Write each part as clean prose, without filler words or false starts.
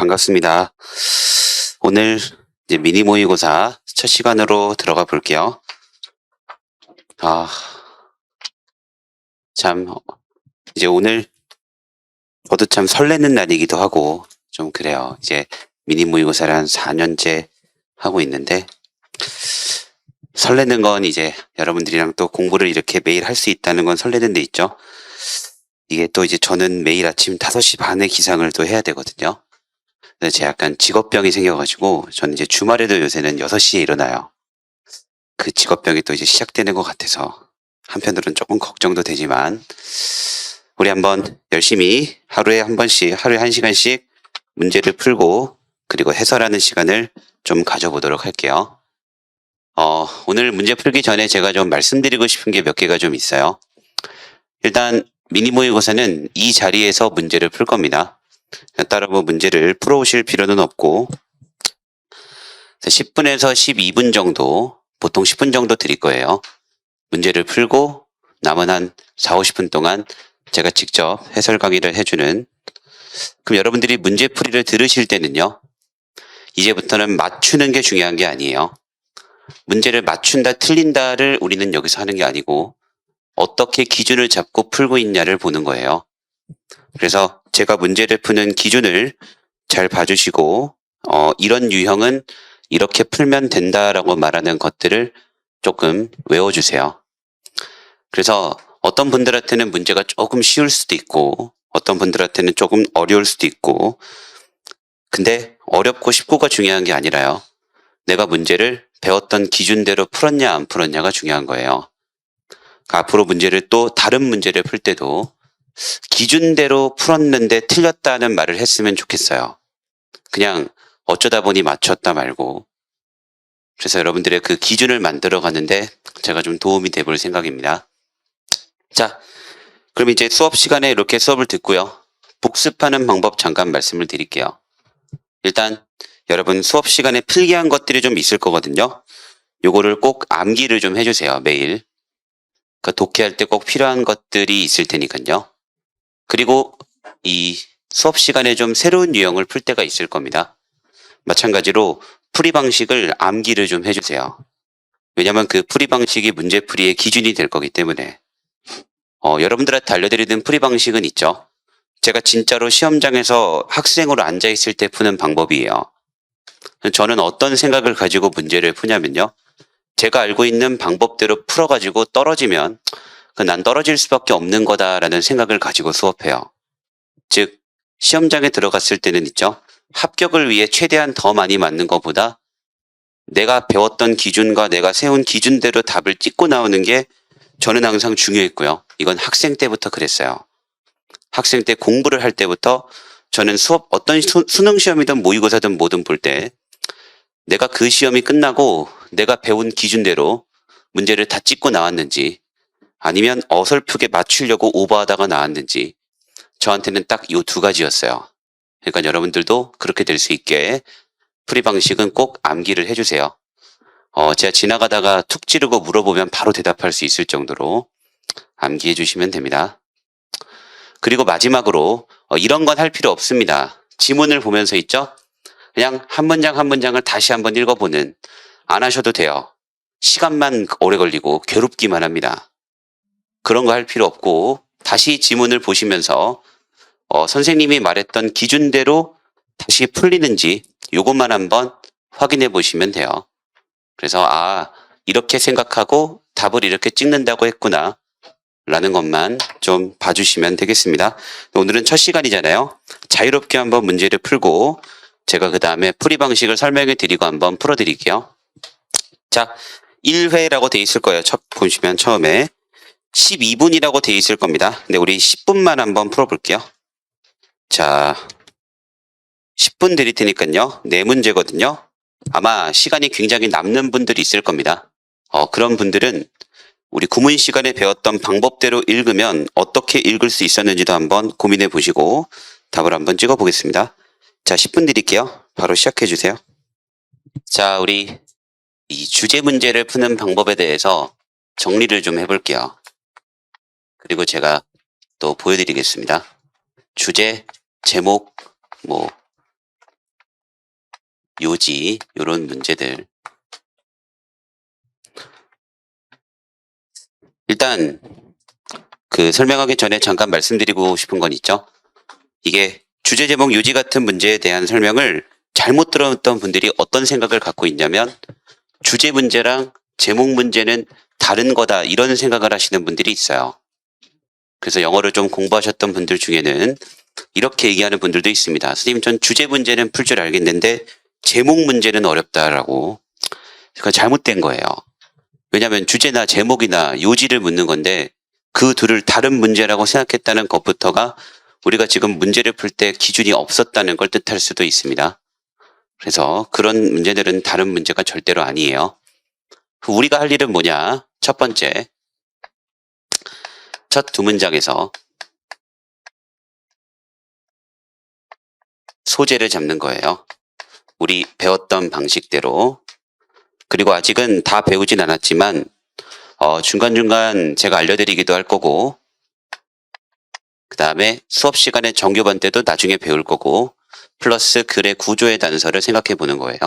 반갑습니다. 오늘 이제 미니 모의고사 첫 시간으로 들어가 볼게요. 참, 이제 오늘 저도 참 설레는 날이기도 하고 좀 그래요. 이제 미니 모의고사를 한 4년째 하고 있는데 설레는 건 이제 여러분들이랑 또 공부를 이렇게 매일 할 수 있다는 건 설레는 데 있죠. 이게 또 이제 저는 매일 아침 5시 반에 기상을 또 해야 되거든요. 근데 제가 약간 직업병이 생겨가지고 저는 이제 주말에도 요새는 6시에 일어나요. 그 직업병이 또 이제 시작되는 것 같아서 한편으로는 조금 걱정도 되지만 우리 한번 열심히 하루에 한 번씩, 하루에 1시간씩 문제를 풀고 그리고 해설하는 시간을 좀 가져보도록 할게요. 오늘 문제 풀기 전에 제가 좀 말씀드리고 싶은 게 몇 개가 좀 있어요. 일단 미니 모의고사는 이 자리에서 문제를 풀 겁니다. 따로 뭐 문제를 풀어오실 필요는 없고 10분에서 12분 정도, 보통 10분 정도 드릴 거예요. 문제를 풀고 남은 한 4, 50분 동안 제가 직접 해설 강의를 해주는, 그럼 여러분들이 문제풀이를 들으실 때는요, 이제부터는 맞추는 게 중요한 게 아니에요. 문제를 맞춘다 틀린다를 우리는 여기서 하는 게 아니고 어떻게 기준을 잡고 풀고 있냐를 보는 거예요. 그래서 제가 문제를 푸는 기준을 잘 봐주시고 이런 유형은 이렇게 풀면 된다라고 말하는 것들을 조금 외워주세요. 그래서 어떤 분들한테는 문제가 조금 쉬울 수도 있고 어떤 분들한테는 조금 어려울 수도 있고, 근데 어렵고 쉽고가 중요한 게 아니라요, 내가 문제를 배웠던 기준대로 풀었냐 안 풀었냐가 중요한 거예요. 그러니까 앞으로 문제를 또 다른 문제를 풀 때도 기준대로 풀었는데 틀렸다는 말을 했으면 좋겠어요. 그냥 어쩌다 보니 맞췄다 말고. 그래서 여러분들의 그 기준을 만들어 가는데 제가 좀 도움이 돼 볼 생각입니다. 자, 그럼 이제 수업 시간에 이렇게 수업을 듣고요, 복습하는 방법 잠깐 말씀을 드릴게요. 일단 여러분 수업 시간에 필기한 것들이 좀 있을 거거든요. 요거를 꼭 암기를 좀 해주세요. 매일. 그 독해할 때 꼭 필요한 것들이 있을 테니까요. 그리고 이 수업 시간에 좀 새로운 유형을 풀 때가 있을 겁니다. 마찬가지로 풀이 방식을 암기를 좀 해주세요. 왜냐하면 그 풀이 방식이 문제풀이의 기준이 될 거기 때문에. 여러분들한테 알려드리는 풀이 방식은 있죠. 제가 진짜로 시험장에서 학생으로 앉아있을 때 푸는 방법이에요. 저는 어떤 생각을 가지고 문제를 푸냐면요, 제가 알고 있는 방법대로 풀어가지고 떨어지면 난 떨어질 수밖에 없는 거다라는 생각을 가지고 수업해요. 즉 시험장에 들어갔을 때는 있죠, 합격을 위해 최대한 더 많이 맞는 것보다 내가 배웠던 기준과 내가 세운 기준대로 답을 찍고 나오는 게 저는 항상 중요했고요. 이건 학생 때부터 그랬어요. 학생 때 공부를 할 때부터 저는 수업, 어떤 수능 시험이든 모의고사든 뭐든 볼 때 내가 그 시험이 끝나고 내가 배운 기준대로 문제를 다 찍고 나왔는지 아니면 어설프게 맞추려고 오버하다가 나왔는지, 저한테는 딱 이 두 가지였어요. 그러니까 여러분들도 그렇게 될 수 있게 풀이 방식은 꼭 암기를 해주세요. 제가 지나가다가 툭 찌르고 물어보면 바로 대답할 수 있을 정도로 암기해 주시면 됩니다. 그리고 마지막으로 이런 건 할 필요 없습니다. 지문을 보면서 있죠, 그냥 한 문장 한 문장을 다시 한번 읽어보는, 안 하셔도 돼요. 시간만 오래 걸리고 괴롭기만 합니다. 그런 거 할 필요 없고 다시 지문을 보시면서 선생님이 말했던 기준대로 다시 풀리는지 요것만 한번 확인해 보시면 돼요. 그래서 이렇게 생각하고 답을 이렇게 찍는다고 했구나 라는 것만 좀 봐주시면 되겠습니다. 오늘은 첫 시간이잖아요. 자유롭게 한번 문제를 풀고 제가 그 다음에 풀이 방식을 설명해 드리고 한번 풀어 드릴게요. 자, 1회라고 돼 있을 거예요. 보시면 처음에 12분이라고 돼 있을 겁니다. 근데 우리 10분만 한번 풀어볼게요. 자, 10분 드릴 테니까요, 4문제거든요. 아마 시간이 굉장히 남는 분들이 있을 겁니다. 그런 분들은 우리 구문 시간에 배웠던 방법대로 읽으면 어떻게 읽을 수 있었는지도 한번 고민해 보시고 답을 한번 찍어 보겠습니다. 자, 10분 드릴게요. 바로 시작해 주세요. 자, 우리 이 주제 문제를 푸는 방법에 대해서 정리를 좀 해볼게요. 그리고 제가 또 보여드리겠습니다. 주제, 제목, 요지, 요런 문제들. 일단 그 설명하기 전에 잠깐 말씀드리고 싶은 건 있죠. 이게 주제 제목 요지 같은 문제에 대한 설명을 잘못 들었던 분들이 어떤 생각을 갖고 있냐면 주제 문제랑 제목 문제는 다른 거다 이런 생각을 하시는 분들이 있어요. 그래서 영어를 좀 공부하셨던 분들 중에는 이렇게 얘기하는 분들도 있습니다. 선생님, 전 주제 문제는 풀 줄 알겠는데 제목 문제는 어렵다라고. 그건 잘못된 거예요. 왜냐하면 주제나 제목이나 요지를 묻는 건데 그 둘을 다른 문제라고 생각했다는 것부터가 우리가 지금 문제를 풀 때 기준이 없었다는 걸 뜻할 수도 있습니다. 그래서 그런 문제들은 다른 문제가 절대로 아니에요. 우리가 할 일은 뭐냐? 첫 번째, 첫 두 문장에서 소재를 잡는 거예요. 우리 배웠던 방식대로. 그리고 아직은 다 배우진 않았지만 중간중간 제가 알려드리기도 할 거고, 그 다음에 수업 시간에 정규반 때도 나중에 배울 거고, 플러스 글의 구조의 단서를 생각해 보는 거예요.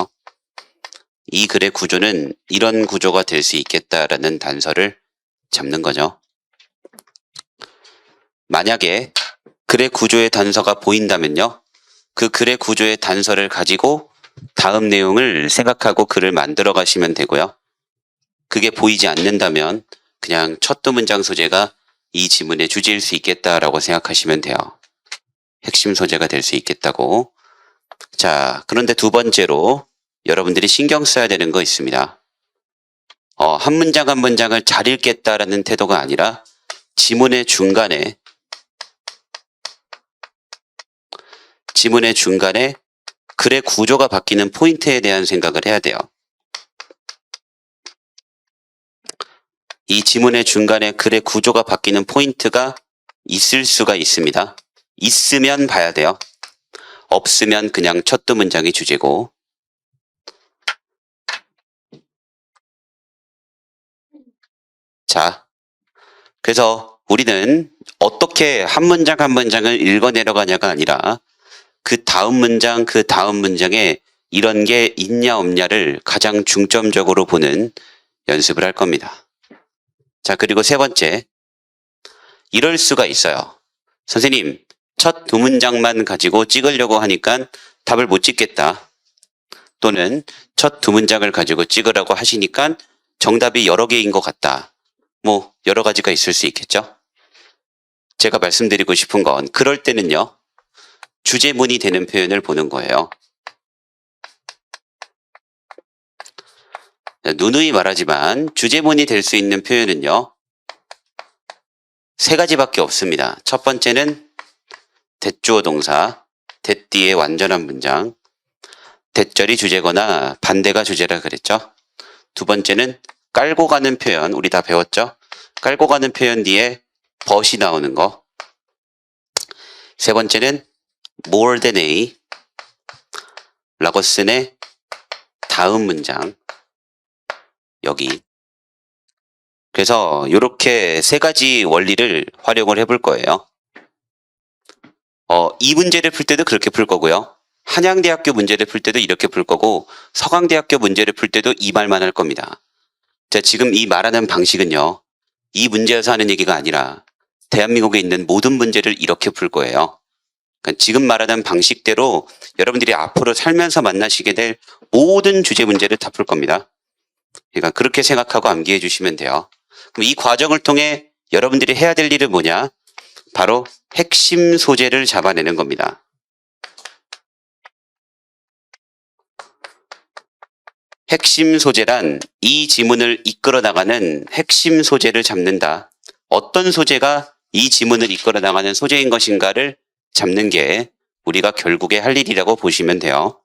이 글의 구조는 이런 구조가 될 수 있겠다라는 단서를 잡는 거죠. 만약에 글의 구조의 단서가 보인다면요, 그 글의 구조의 단서를 가지고 다음 내용을 생각하고 글을 만들어 가시면 되고요. 그게 보이지 않는다면 그냥 첫 두 문장 소재가 이 지문의 주제일 수 있겠다라고 생각하시면 돼요. 핵심 소재가 될 수 있겠다고. 자, 그런데 두 번째로 여러분들이 신경 써야 되는 거 있습니다. 한 문장 한 문장을 잘 읽겠다라는 태도가 아니라 지문의 중간에 글의 구조가 바뀌는 포인트에 대한 생각을 해야 돼요. 이 지문의 중간에 글의 구조가 바뀌는 포인트가 있을 수가 있습니다. 있으면 봐야 돼요. 없으면 그냥 첫 두 문장이 주제고. 자, 그래서 우리는 어떻게 한 문장 한 문장을 읽어내려가냐가 아니라 그 다음 문장에 이런 게 있냐 없냐를 가장 중점적으로 보는 연습을 할 겁니다. 자, 그리고 세 번째, 이럴 수가 있어요. 선생님, 첫 두 문장만 가지고 찍으려고 하니까 답을 못 찍겠다. 또는 첫 두 문장을 가지고 찍으라고 하시니까 정답이 여러 개인 것 같다. 뭐 여러 가지가 있을 수 있겠죠. 제가 말씀드리고 싶은 건 그럴 때는요, 주제문이 되는 표현을 보는 거예요. 누누이 말하지만 주제문이 될 수 있는 표현은요, 세 가지밖에 없습니다. 첫 번째는 대주어 동사, 대띠의 완전한 문장, 대절이 주제거나 반대가 주제라 그랬죠. 두 번째는 깔고 가는 표현, 우리 다 배웠죠? 깔고 가는 표현 뒤에 벗이 나오는 거. 세 번째는 more than a 라고 쓴의 다음 문장, 여기. 그래서 이렇게 세 가지 원리를 활용을 해볼 거예요. 이 문제를 풀 때도 그렇게 풀 거고요. 한양대학교 문제를 풀 때도 이렇게 풀 거고, 서강대학교 문제를 풀 때도 이 말만 할 겁니다. 자, 지금 이 말하는 방식은요, 이 문제에서 하는 얘기가 아니라 대한민국에 있는 모든 문제를 이렇게 풀 거예요. 그러니까 지금 말하는 방식대로 여러분들이 앞으로 살면서 만나시게 될 모든 주제 문제를 다 풀 겁니다. 그러니까 그렇게 생각하고 암기해 주시면 돼요. 그럼 이 과정을 통해 여러분들이 해야 될 일은 뭐냐? 바로 핵심 소재를 잡아내는 겁니다. 핵심 소재란 이 지문을 이끌어 나가는 핵심 소재를 잡는다. 어떤 소재가 이 지문을 이끌어 나가는 소재인 것인가를 잡는 게 우리가 결국에 할 일이라고 보시면 돼요.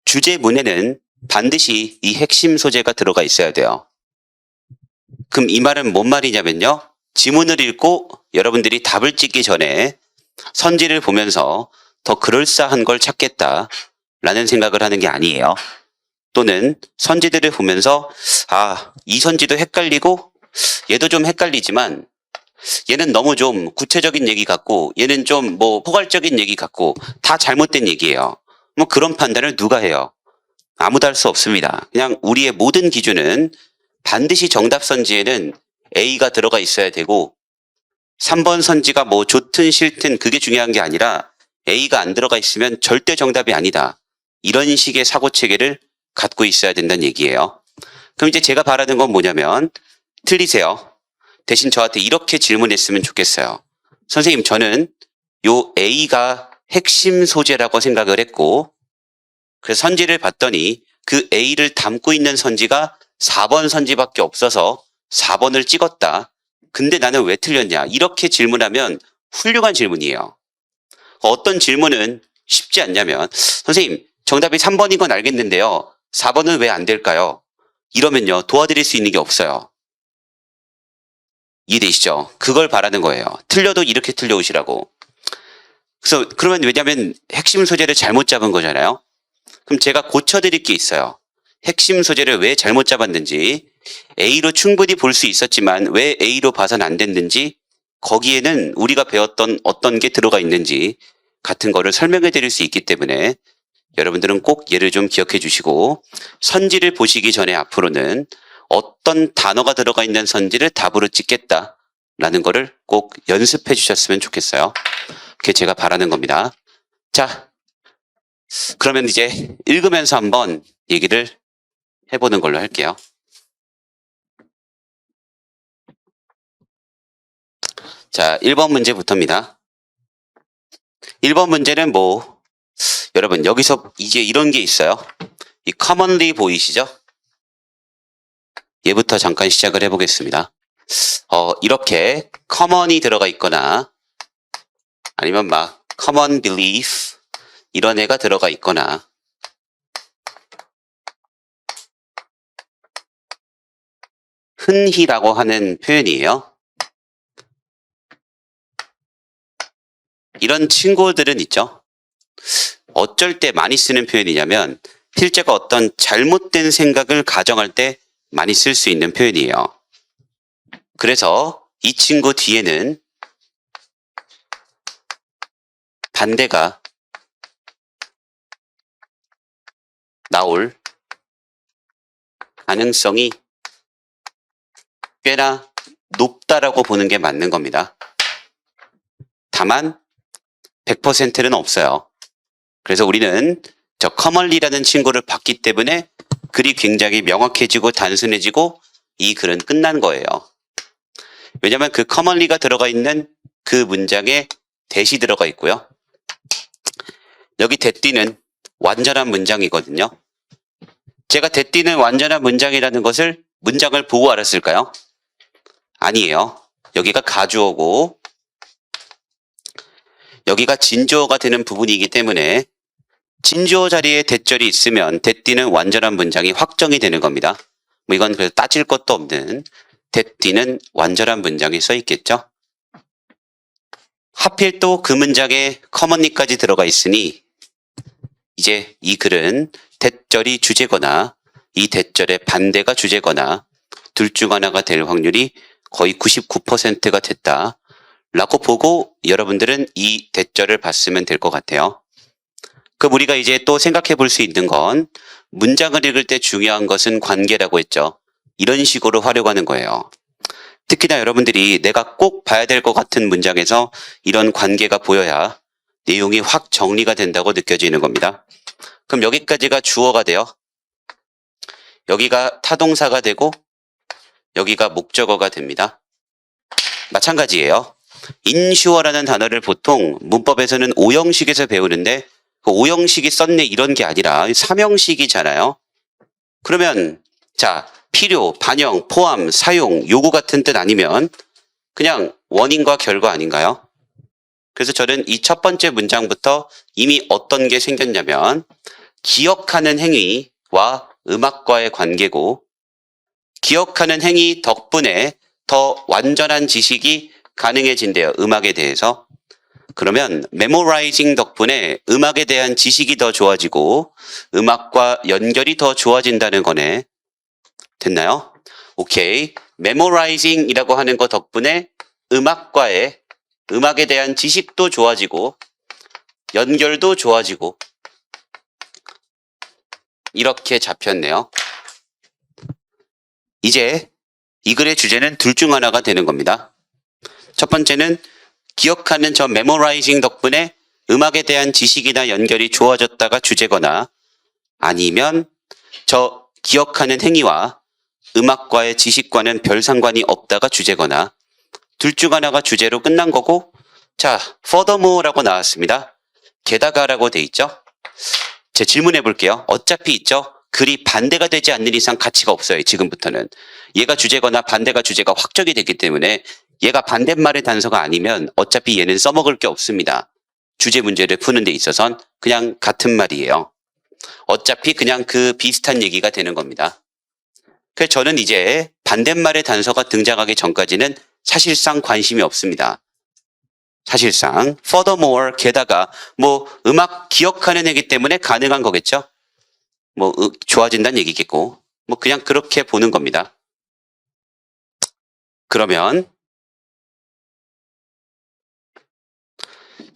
주제문에는 반드시 이 핵심 소재가 들어가 있어야 돼요. 그럼 이 말은 뭔 말이냐면요, 지문을 읽고 여러분들이 답을 찍기 전에 선지를 보면서 더 그럴싸한 걸 찾겠다라는 생각을 하는 게 아니에요. 또는 선지들을 보면서 이 선지도 헷갈리고 얘도 좀 헷갈리지만 얘는 너무 좀 구체적인 얘기 같고 얘는 좀 뭐 포괄적인 얘기 같고 다 잘못된 얘기예요. 뭐 그런 판단을 누가 해요? 아무도 할 수 없습니다. 그냥 우리의 모든 기준은 반드시 정답 선지에는 A가 들어가 있어야 되고 3번 선지가 뭐 좋든 싫든 그게 중요한 게 아니라 A가 안 들어가 있으면 절대 정답이 아니다. 이런 식의 사고 체계를 갖고 있어야 된다는 얘기예요. 그럼 이제 제가 바라는 건 뭐냐면 틀리세요. 대신 저한테 이렇게 질문했으면 좋겠어요. 선생님, 저는 요 A가 핵심 소재라고 생각을 했고 그래서 선지를 봤더니 그 A를 담고 있는 선지가 4번 선지밖에 없어서 4번을 찍었다. 근데 나는 왜 틀렸냐? 이렇게 질문하면 훌륭한 질문이에요. 어떤 질문은 쉽지 않냐면 선생님, 정답이 3번인 건 알겠는데요. 4번은 왜 안 될까요? 이러면요, 도와드릴 수 있는 게 없어요. 이해되시죠? 그걸 바라는 거예요. 틀려도 이렇게 틀려오시라고. 그래서 그러면 왜냐면 핵심 소재를 잘못 잡은 거잖아요. 그럼 제가 고쳐드릴 게 있어요. 핵심 소재를 왜 잘못 잡았는지, A로 충분히 볼 수 있었지만 왜 A로 봐선 안 됐는지, 거기에는 우리가 배웠던 어떤 게 들어가 있는지 같은 거를 설명해 드릴 수 있기 때문에 여러분들은 꼭 얘를 좀 기억해 주시고 선지를 보시기 전에 앞으로는 어떤 단어가 들어가 있는 선지를 답으로 찍겠다라는 거를 꼭 연습해 주셨으면 좋겠어요. 그게 제가 바라는 겁니다. 자, 그러면 이제 읽으면서 한번 얘기를 해보는 걸로 할게요. 자, 1번 문제부터입니다. 1번 문제는 뭐 여러분 여기서 이제 이런 게 있어요. 이 commonly 보이시죠? 얘부터 잠깐 시작을 해보겠습니다. 이렇게 common이 들어가 있거나 아니면 막 common belief 이런 애가 들어가 있거나 흔히라고 하는 표현이에요. 이런 친구들은 있죠. 어쩔 때 많이 쓰는 표현이냐면 필자가 어떤 잘못된 생각을 가정할 때 많이 쓸 수 있는 표현이에요. 그래서 이 친구 뒤에는 반대가 나올 가능성이 꽤나 높다라고 보는 게 맞는 겁니다. 다만 100%는 없어요. 그래서 우리는 저 commonly라는 친구를 봤기 때문에 글이 굉장히 명확해지고 단순해지고 이 글은 끝난 거예요. 왜냐하면 그 commonly가 들어가 있는 그 문장에 that이 들어가 있고요. 여기 that는 완전한 문장이거든요. 제가 that는 완전한 문장이라는 것을 문장을 보고 알았을까요? 아니에요. 여기가 가주어고 여기가 진주어가 되는 부분이기 때문에 진주어 자리에 that절이 있으면 that는 완전한 문장이 확정이 되는 겁니다. 뭐 이건 그래서 따질 것도 없는 that는 완전한 문장이 써 있겠죠. 하필 또 그 문장에 commonly까지 들어가 있으니 이제 이 글은 that절이 주제거나 이 that절의 반대가 주제거나 둘 중 하나가 될 확률이 거의 99%가 됐다 라고 보고 여러분들은 이 that절을 봤으면 될 것 같아요. 그럼 우리가 이제 또 생각해 볼 수 있는 건 문장을 읽을 때 중요한 것은 관계라고 했죠. 이런 식으로 활용하는 거예요. 특히나 여러분들이 내가 꼭 봐야 될 것 같은 문장에서 이런 관계가 보여야 내용이 확 정리가 된다고 느껴지는 겁니다. 그럼 여기까지가 주어가 돼요. 여기가 타동사가 되고 여기가 목적어가 됩니다. 마찬가지예요. insure라는 단어를 보통 문법에서는 5형식에서 배우는데 그 5형식이 썼네 이런 게 아니라 3형식이잖아요. 그러면 자 필요, 반영, 포함, 사용, 요구 같은 뜻 아니면 그냥 원인과 결과 아닌가요? 그래서 저는 이 첫 번째 문장부터 이미 어떤 게 생겼냐면 기억하는 행위와 음악과의 관계고 기억하는 행위 덕분에 더 완전한 지식이 가능해진대요. 음악에 대해서. 그러면 memorizing 덕분에 음악에 대한 지식이 더 좋아지고 음악과 연결이 더 좋아진다는 거네. 됐나요? 오케이. memorizing이라고 하는 거 덕분에 음악에 대한 지식도 좋아지고 연결도 좋아지고 이렇게 잡혔네요. 이제 이 글의 주제는 둘 중 하나가 되는 겁니다. 첫 번째는 기억하는 저 메모라이징 덕분에 음악에 대한 지식이나 연결이 좋아졌다가 주제거나, 아니면 저 기억하는 행위와 음악과의 지식과는 별 상관이 없다가 주제거나, 둘 중 하나가 주제로 끝난 거고, 자, furthermore라고 나왔습니다. 게다가라고 돼 있죠. 제 질문해 볼게요. 어차피 있죠. 글이 반대가 되지 않는 이상 가치가 없어요. 지금부터는. 얘가 주제거나 반대가 주제가 확정이 됐기 때문에 얘가 반대말의 단서가 아니면 어차피 얘는 써먹을 게 없습니다. 주제 문제를 푸는 데 있어선 그냥 같은 말이에요. 어차피 그냥 그 비슷한 얘기가 되는 겁니다. 그래서 저는 이제 반대말의 단서가 등장하기 전까지는 사실상 관심이 없습니다. 사실상 furthermore, 게다가 뭐 음악 기억하는 애기 때문에 가능한 거겠죠. 뭐 좋아진다는 얘기겠고, 뭐 그냥 그렇게 보는 겁니다. 그러면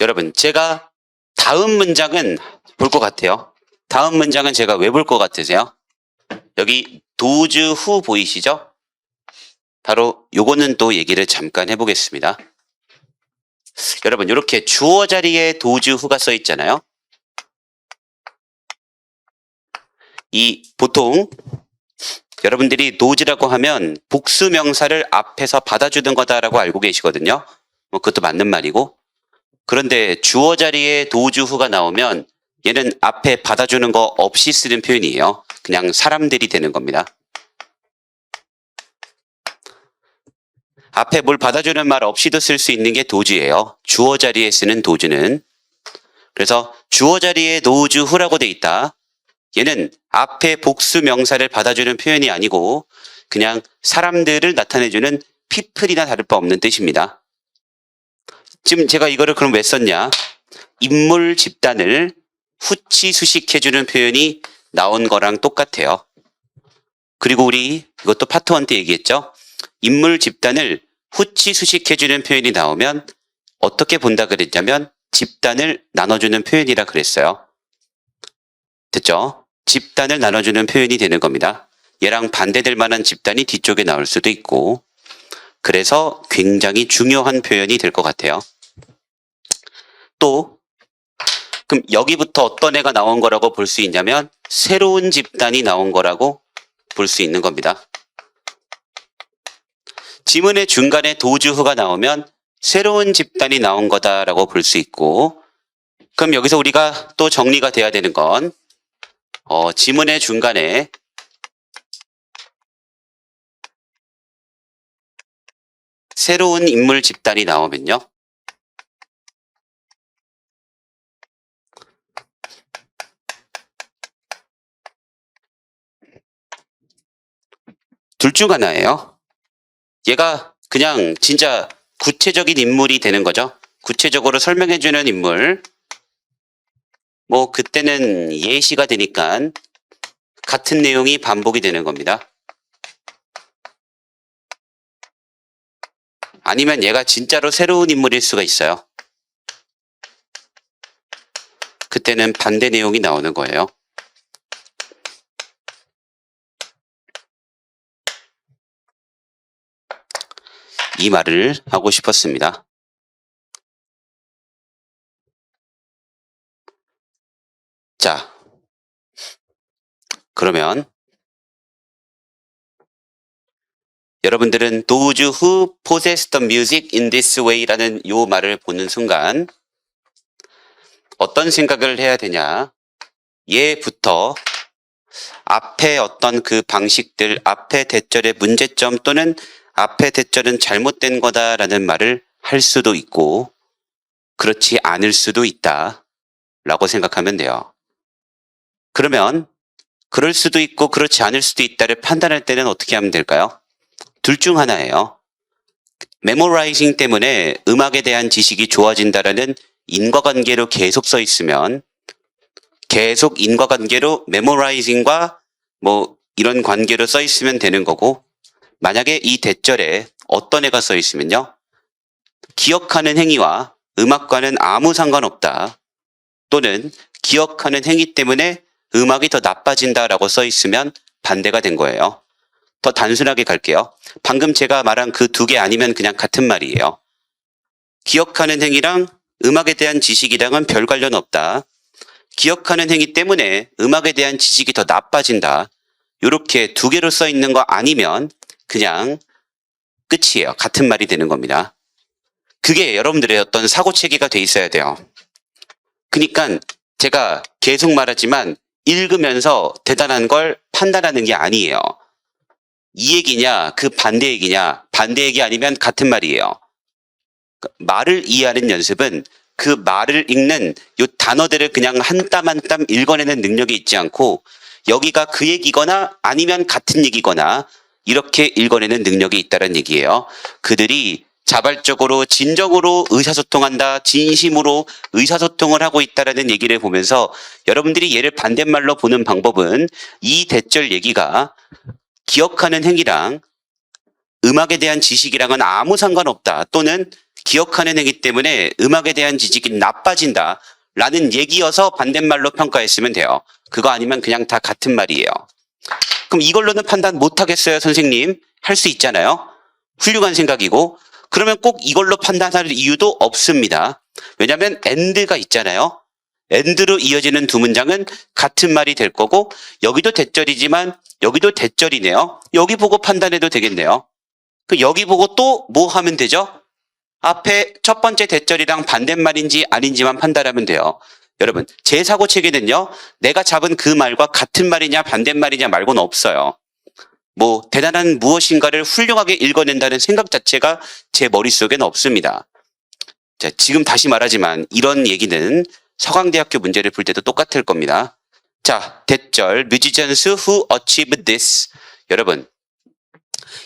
여러분, 제가 다음 문장은 볼 것 같아요. 다음 문장은 제가 왜 볼 것 같으세요? 여기 those who 보이시죠? 바로 요거는 또 얘기를 잠깐 해보겠습니다. 여러분, 이렇게 주어 자리에 those who가 써 있잖아요. 이 보통 여러분들이 those라고 하면 복수 명사를 앞에서 받아주는 거다라고 알고 계시거든요. 뭐 그것도 맞는 말이고, 그런데 주어 자리에 those who가 나오면 얘는 앞에 받아주는 거 없이 쓰는 표현이에요. 그냥 사람들이 되는 겁니다. 앞에 뭘 받아주는 말 없이도 쓸 수 있는 게 does예요. 주어 자리에 쓰는 dos는. 그래서 주어 자리에 those who라고 돼 있다. 얘는 앞에 복수 명사를 받아주는 표현이 아니고 그냥 사람들을 나타내주는 people이나 다를 바 없는 뜻입니다. 지금 제가 이거를 그럼 왜 썼냐? 인물 집단을 후치 수식해주는 표현이 나온 거랑 똑같아요. 그리고 우리 이것도 파트 1 때 얘기했죠? 인물 집단을 후치 수식해주는 표현이 나오면 어떻게 본다 그랬냐면 집단을 나눠주는 표현이라 그랬어요. 됐죠? 집단을 나눠주는 표현이 되는 겁니다. 얘랑 반대될 만한 집단이 뒤쪽에 나올 수도 있고, 그래서 굉장히 중요한 표현이 될 것 같아요. 또 그럼 여기부터 어떤 애가 나온 거라고 볼 수 있냐면 새로운 집단이 나온 거라고 볼 수 있는 겁니다. 지문의 중간에 those who가 나오면 새로운 집단이 나온 거다라고 볼 수 있고, 그럼 여기서 우리가 또 정리가 돼야 되는 건 지문의 중간에 새로운 인물 집단이 나오면요. 둘 중 하나예요. 얘가 그냥 진짜 구체적인 인물이 되는 거죠. 구체적으로 설명해주는 인물. 뭐 그때는 예시가 되니까 같은 내용이 반복이 되는 겁니다. 아니면 얘가 진짜로 새로운 인물일 수가 있어요. 그때는 반대 내용이 나오는 거예요. 이 말을 하고 싶었습니다. 자, 그러면 여러분들은 those who possess the music in this way라는 요 말을 보는 순간 어떤 생각을 해야 되냐? 얘부터 앞에 어떤 그 방식들, 앞에 대절의 문제점 또는 앞에 대절은 잘못된 거다라는 말을 할 수도 있고 그렇지 않을 수도 있다 라고 생각하면 돼요. 그러면 그럴 수도 있고 그렇지 않을 수도 있다를 판단할 때는 어떻게 하면 될까요? 둘 중 하나예요. 메모라이징 때문에 음악에 대한 지식이 좋아진다라는 인과관계로 계속 써 있으면 계속 인과관계로 메모라이징과 뭐 이런 관계로 써 있으면 되는 거고, 만약에 이 대절에 어떤 애가 써 있으면요. 기억하는 행위와 음악과는 아무 상관없다. 또는 기억하는 행위 때문에 음악이 더 나빠진다라고 써 있으면 반대가 된 거예요. 더 단순하게 갈게요. 방금 제가 말한 그 두 개 아니면 그냥 같은 말이에요. 기억하는 행위랑 음악에 대한 지식이랑은 별 관련 없다. 기억하는 행위 때문에 음악에 대한 지식이 더 나빠진다. 이렇게 두 개로 써 있는 거 아니면 그냥 끝이에요. 같은 말이 되는 겁니다. 그게 여러분들의 어떤 사고 체계가 돼 있어야 돼요. 그러니까 제가 계속 말하지만 읽으면서 대단한 걸 판단하는 게 아니에요. 이 얘기냐 그 반대 얘기냐, 반대 얘기 아니면 같은 말이에요. 말을 이해하는 연습은 그 말을 읽는 요 단어들을 그냥 한 땀 한 땀 읽어내는 능력이 있지 않고 여기가 그 얘기거나 아니면 같은 얘기거나 이렇게 읽어내는 능력이 있다는 얘기예요. 그들이 자발적으로 진정으로 의사소통한다, 진심으로 의사소통을 하고 있다는 얘기를 보면서 여러분들이 얘를 반대말로 보는 방법은 이 대절 얘기가 기억하는 행위랑 음악에 대한 지식이랑은 아무 상관없다, 또는 기억하는 행위 때문에 음악에 대한 지식이 나빠진다 라는 얘기여서 반대말로 평가했으면 돼요. 그거 아니면 그냥 다 같은 말이에요. 그럼 이걸로는 판단 못하겠어요, 선생님? 할 수 있잖아요. 훌륭한 생각이고, 그러면 꼭 이걸로 판단할 이유도 없습니다. 왜냐하면 and가 있잖아요. and로 이어지는 두 문장은 같은 말이 될 거고, 여기도 대절이지만 여기도 대절이네요. 여기 보고 판단해도 되겠네요. 여기 보고 또 뭐 하면 되죠? 앞에 첫 번째 대절이랑 반대말인지 아닌지만 판단하면 돼요. 여러분, 제 사고 체계는요, 내가 잡은 그 말과 같은 말이냐 반대말이냐 말고는 없어요. 뭐 대단한 무엇인가를 훌륭하게 읽어낸다는 생각 자체가 제 머릿속에는 없습니다. 자, 지금 다시 말하지만 이런 얘기는 서강대학교 문제를 풀 때도 똑같을 겁니다. 자, 대절 musicians who achieve this. 여러분,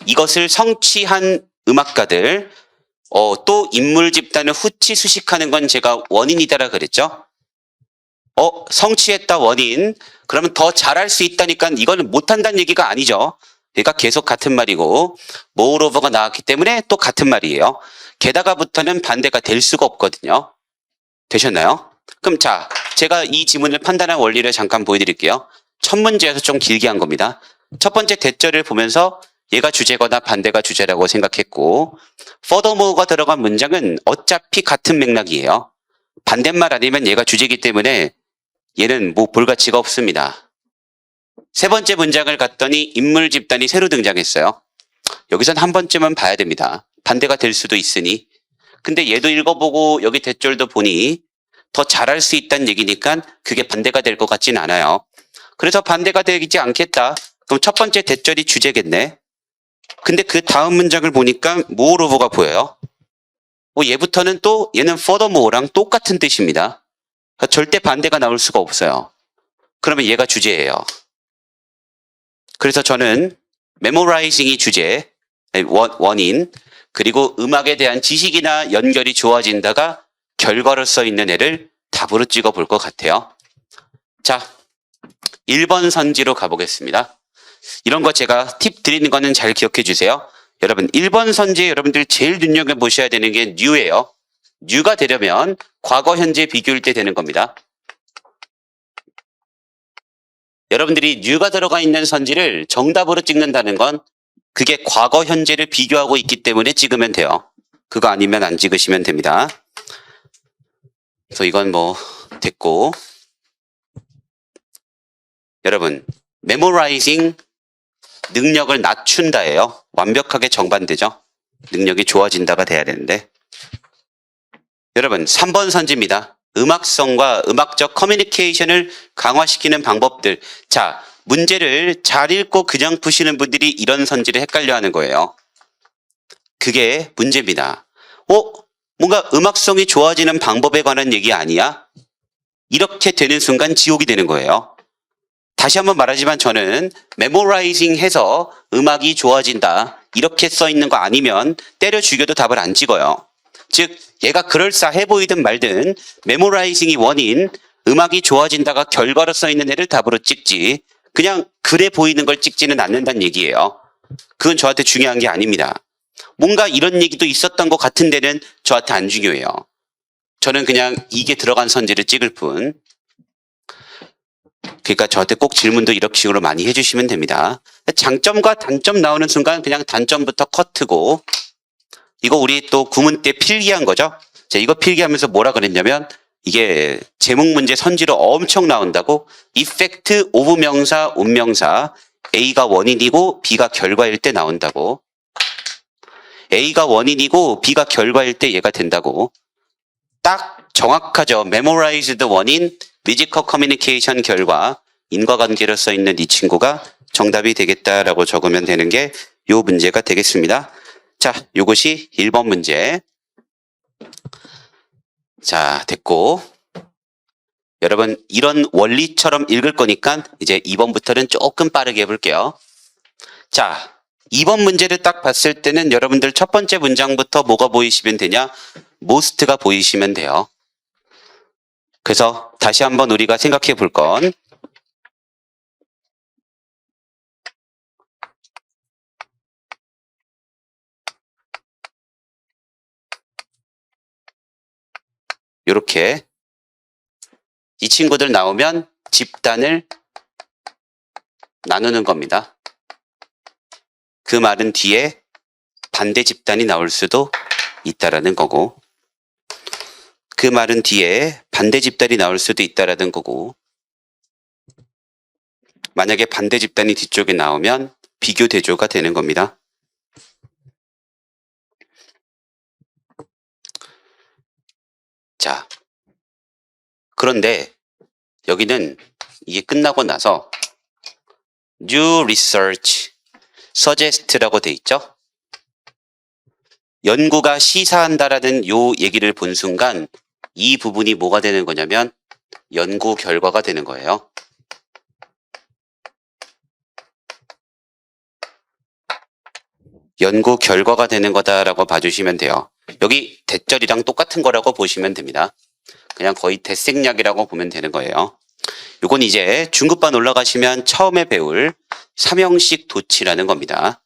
이것을 성취한 음악가들, 또 인물 집단을 후치 수식하는 건 제가 원인이다라 그랬죠? 성취했다 원인. 그러면 더 잘할 수 있다니까 이거는 못한다는 얘기가 아니죠. 그러니까 계속 같은 말이고, moreover가 나왔기 때문에 또 같은 말이에요. 게다가부터는 반대가 될 수가 없거든요. 되셨나요? 그럼 자, 제가 이 지문을 판단한 원리를 잠깐 보여드릴게요. 첫 문제에서 좀 길게 한 겁니다. 첫 번째 대절을 보면서 얘가 주제거나 반대가 주제라고 생각했고, furthermore가 들어간 문장은 어차피 같은 맥락이에요. 반대말 아니면 얘가 주제이기 때문에 얘는 뭐 볼 가치가 없습니다. 세 번째 문장을 갔더니 인물 집단이 새로 등장했어요. 여기선 한 번쯤은 봐야 됩니다. 반대가 될 수도 있으니. 근데 얘도 읽어보고 여기 대절도 보니 더 잘할 수 있다는 얘기니까 그게 반대가 될 것 같진 않아요. 그래서 반대가 되지 않겠다. 그럼 첫 번째 대절이 주제겠네. 근데 그 다음 문장을 보니까 moreover가 보여요. 얘부터는 또 얘는 furthermore랑 똑같은 뜻입니다. 그러니까 절대 반대가 나올 수가 없어요. 그러면 얘가 주제예요. 그래서 저는 memorizing이 주제, 원인, 그리고 음악에 대한 지식이나 연결이 좋아진다가 결과로 써 있는 애를 답으로 찍어 볼 것 같아요. 자, 1번 선지로 가보겠습니다. 이런 거 제가 팁 드리는 거는 잘 기억해 주세요. 여러분, 1번 선지에 여러분들 제일 눈여겨보셔야 되는 게 new예요. new가 되려면 과거, 현재 비교일 때 되는 겁니다. 여러분들이 new가 들어가 있는 선지를 정답으로 찍는다는 건 그게 과거, 현재를 비교하고 있기 때문에 찍으면 돼요. 그거 아니면 안 찍으시면 됩니다. 그래서 이건 뭐 됐고, 여러분, memorizing 능력을 낮춘다예요. 완벽하게 정반대죠. 능력이 좋아진다가 돼야 되는데. 여러분, 3번 선지입니다. 음악성과 음악적 커뮤니케이션을 강화시키는 방법들. 자, 문제를 잘 읽고 그냥 푸시는 분들이 이런 선지를 헷갈려 하는 거예요. 그게 문제입니다. 뭔가 음악성이 좋아지는 방법에 관한 얘기 아니야? 이렇게 되는 순간 지옥이 되는 거예요. 다시 한번 말하지만 저는 메모라이징 해서 음악이 좋아진다 이렇게 써 있는 거 아니면 때려 죽여도 답을 안 찍어요. 즉 얘가 그럴싸해 보이든 말든 메모라이징이 원인, 음악이 좋아진다가 결과로 써 있는 애를 답으로 찍지 그냥 그래 보이는 걸 찍지는 않는다는 얘기예요. 그건 저한테 중요한 게 아닙니다. 뭔가 이런 얘기도 있었던 것 같은 데는 저한테 안 중요해요. 저는 그냥 이게 들어간 선지를 찍을 뿐. 그러니까 저한테 꼭 질문도 이렇게 식으로 많이 해주시면 됩니다. 장점과 단점 나오는 순간 그냥 단점부터 커트고, 이거 우리 또 구문 때 필기한 거죠. 자, 이거 필기하면서 뭐라 그랬냐면 이게 제목 문제 선지로 엄청 나온다고. 이펙트 오브 명사, 운명사 A가 원인이고 B가 결과일 때 나온다고. A가 원인이고 B가 결과일 때 얘가 된다고. 딱 정확하죠. memorized 원인, physical communication 결과, 인과관계로 써 있는 이 친구가 정답이 되겠다라고 적으면 되는 게 요 문제가 되겠습니다. 자, 요것이 1번 문제. 자, 됐고. 여러분, 이런 원리처럼 읽을 거니까 이제 2번부터는 조금 빠르게 해볼게요. 자, 2번 문제를 딱 봤을 때는 여러분들 첫 번째 문장부터 뭐가 보이시면 되냐? most가 보이시면 돼요. 그래서 다시 한번 우리가 생각해 볼 건, 이렇게 이 친구들 나오면 집단을 나누는 겁니다. 그 말은 뒤에 반대 집단이 나올 수도 있다라는 거고, 그 말은 뒤에 반대 집단이 나올 수도 있다라는 거고, 만약에 반대 집단이 뒤쪽에 나오면 비교 대조가 되는 겁니다. 자, 그런데 여기는 이게 끝나고 나서 new research suggest라고 돼 있죠. 연구가 시사한다라는 요 얘기를 본 순간 이 부분이 뭐가 되는 거냐면 연구 결과가 되는 거예요. 연구 결과가 되는 거다라고 봐주시면 돼요. 여기 대절이랑 똑같은 거라고 보시면 됩니다. 그냥 거의 대생략이라고 보면 되는 거예요. 요건 이제 중급반 올라가시면 처음에 배울 삼형식 도치라는 겁니다.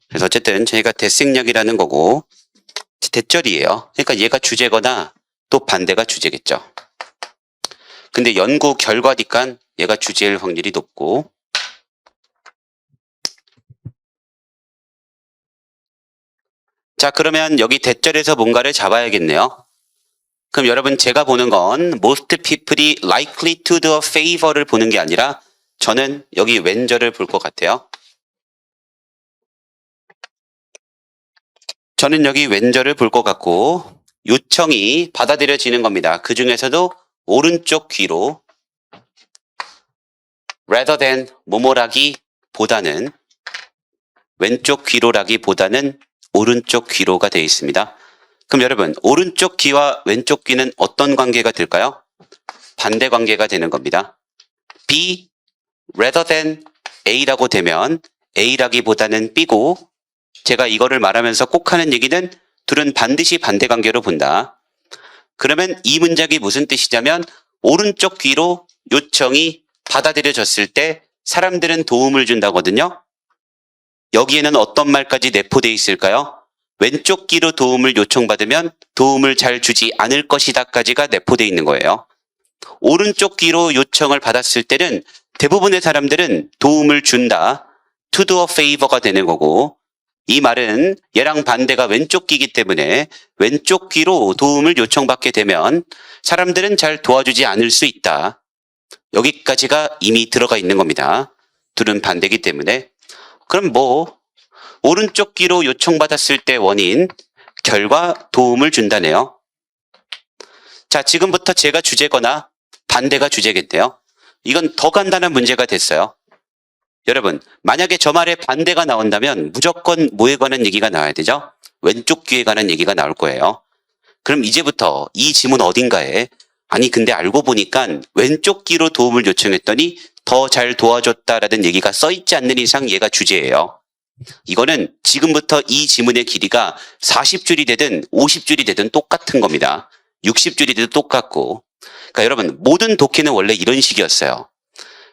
그래서 어쨌든 저희가 대생략이라는 거고 대절이에요. 그러니까 얘가 주제거나 또 반대가 주제겠죠. 근데 연구 결과니까 얘가 주제일 확률이 높고, 자, 그러면 여기 대절에서 뭔가를 잡아야겠네요. 그럼 여러분 제가 보는 건 most people이 likely to do a favor를 보는 게 아니라 저는 여기 when절을 볼 것 같아요. 저는 여기 when절을 볼 것 같고 요청이 받아들여지는 겁니다. 그 중에서도 오른쪽 귀로 rather than 뭐뭐라기보다는, 왼쪽 귀로라기보다는 오른쪽 귀로가 되어 있습니다. 그럼 여러분 오른쪽 귀와 왼쪽 귀는 어떤 관계가 될까요? 반대 관계가 되는 겁니다. B rather than A라고 되면 A라기보다는 B고, 제가 이거를 말하면서 꼭 하는 얘기는 둘은 반드시 반대 관계로 본다. 그러면 이 문장이 무슨 뜻이냐면 오른쪽 귀로 요청이 받아들여졌을 때 사람들은 도움을 준다거든요. 여기에는 어떤 말까지 내포되어 있을까요? 왼쪽 귀로 도움을 요청받으면 도움을 잘 주지 않을 것이다까지가 내포되어 있는 거예요. 오른쪽 귀로 요청을 받았을 때는 대부분의 사람들은 도움을 준다, to do a favor가 되는 거고, 이 말은 얘랑 반대가 왼쪽 귀이기 때문에 왼쪽 귀로 도움을 요청받게 되면 사람들은 잘 도와주지 않을 수 있다. 여기까지가 이미 들어가 있는 겁니다. 둘은 반대이기 때문에. 그럼 뭐 오른쪽 귀로 요청받았을 때 원인, 결과, 도움을 준다네요. 자, 지금부터 제가 주제거나 반대가 주제겠네요. 이건 더 간단한 문제가 됐어요. 여러분, 만약에 저 말에 반대가 나온다면 무조건 뭐에 관한 얘기가 나와야 되죠? 왼쪽 귀에 관한 얘기가 나올 거예요. 그럼 이제부터 이 지문 어딘가에, 아니 근데 알고 보니까 왼쪽 귀로 도움을 요청했더니 더 잘 도와줬다라는 얘기가 써있지 않는 이상 얘가 주제예요. 이거는 지금부터 이 지문의 길이가 40줄이 되든 50줄이 되든 똑같은 겁니다. 60줄이 되든 똑같고. 그러니까 여러분 모든 독해는 원래 이런 식이었어요.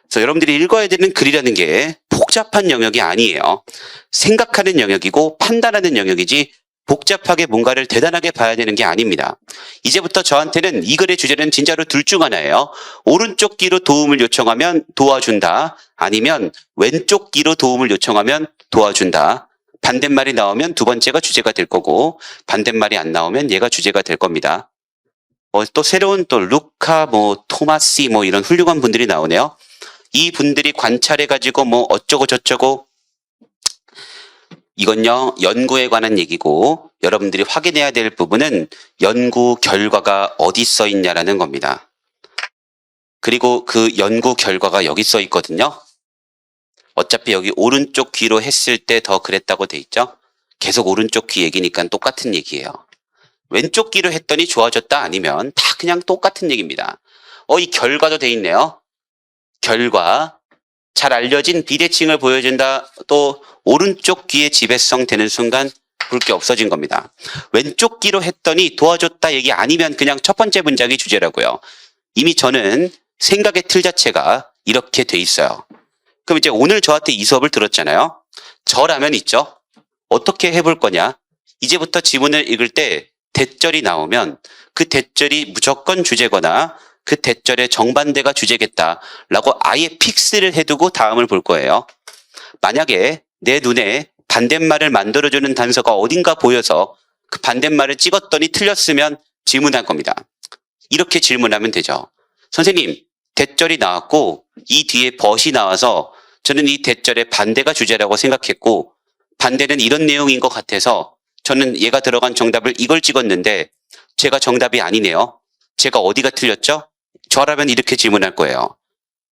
그래서 여러분들이 읽어야 되는 글이라는 게 복잡한 영역이 아니에요. 생각하는 영역이고 판단하는 영역이지 복잡하게 뭔가를 대단하게 봐야 되는 게 아닙니다. 이제부터 저한테는 이 글의 주제는 진짜로 둘 중 하나예요. 오른쪽 귀로 도움을 요청하면 도와준다. 아니면 왼쪽 귀로 도움을 요청하면 도와준다. 반대말이 나오면 두 번째가 주제가 될 거고 반대말이 안 나오면 얘가 주제가 될 겁니다. 또 새로운 또 루카 토마시 이런 훌륭한 분들이 나오네요. 이 분들이 관찰해가지고 어쩌고 저쩌고 이건요 연구에 관한 얘기고 여러분들이 확인해야 될 부분은 연구 결과가 어디 써 있냐라는 겁니다. 그리고 그 연구 결과가 여기 써 있거든요. 어차피 여기 오른쪽 귀로 했을 때 더 그랬다고 돼 있죠. 계속 오른쪽 귀 얘기니까 똑같은 얘기예요. 왼쪽 귀로 했더니 좋아졌다 아니면 다 그냥 똑같은 얘기입니다. 이 결과도 돼 있네요. 결과 잘 알려진 비대칭을 보여준다. 또 오른쪽 귀의 지배성 되는 순간 볼 게 없어진 겁니다. 왼쪽 귀로 했더니 도와줬다 얘기 아니면 그냥 첫 번째 문장이 주제라고요. 이미 저는 생각의 틀 자체가 이렇게 돼 있어요. 그럼 이제 오늘 저한테 이 수업을 들었잖아요. 저라면 있죠. 어떻게 해볼 거냐. 이제부터 지문을 읽을 때 대절이 나오면 그 대절이 무조건 주제거나 그 대절의 정반대가 주제겠다라고 아예 픽스를 해두고 다음을 볼 거예요. 만약에 내 눈에 반대말을 만들어주는 단서가 어딘가 보여서 그 반대말을 찍었더니 틀렸으면 질문할 겁니다. 이렇게 질문하면 되죠. 선생님, 대절이 나왔고 이 뒤에 벗이 나와서 저는 이 대절의 반대가 주제라고 생각했고 반대는 이런 내용인 것 같아서 저는 얘가 들어간 정답을 이걸 찍었는데 제가 정답이 아니네요. 제가 어디가 틀렸죠? 저라면 이렇게 질문할 거예요.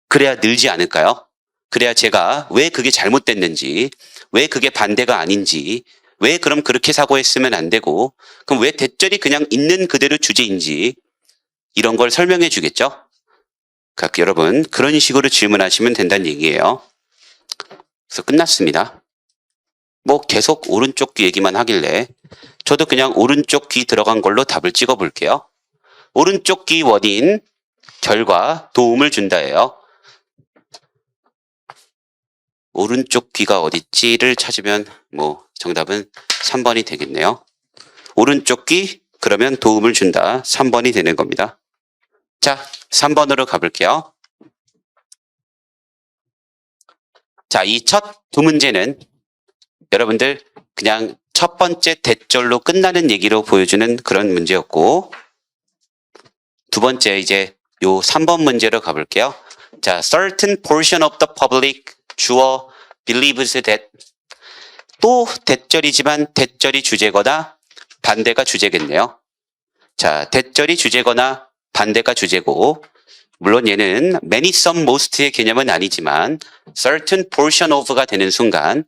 그래야 늘지 않을까요? 그래야 제가 왜 그게 잘못됐는지, 왜 그게 반대가 아닌지, 왜 그럼 그렇게 사고했으면 안 되고, 그럼 왜 대절이 그냥 있는 그대로 주제인지 이런 걸 설명해 주겠죠? 그러니까 여러분 그런 식으로 질문하시면 된다는 얘기예요. 그래서 끝났습니다. 계속 오른쪽 귀 얘기만 하길래 저도 그냥 오른쪽 귀 들어간 걸로 답을 찍어 볼게요. 오른쪽 귀 원인, 결과, 도움을 준다예요. 오른쪽 귀가 어딨지를 찾으면 정답은 3번이 되겠네요. 오른쪽 귀 그러면 도움을 준다. 3번이 되는 겁니다. 자, 3번으로 가볼게요. 자, 이 첫 두 문제는 여러분들 그냥 첫 번째 대절로 끝나는 얘기로 보여주는 그런 문제였고 두 번째 이제 요 3번 문제로 가볼게요. 자, certain portion of the public 주어 believes that 또 대절이지만 대절이 주제거나 반대가 주제겠네요. 자, 대절이 주제거나 반대가 주제고 물론 얘는 many, some, most의 개념은 아니지만 certain portion of가 되는 순간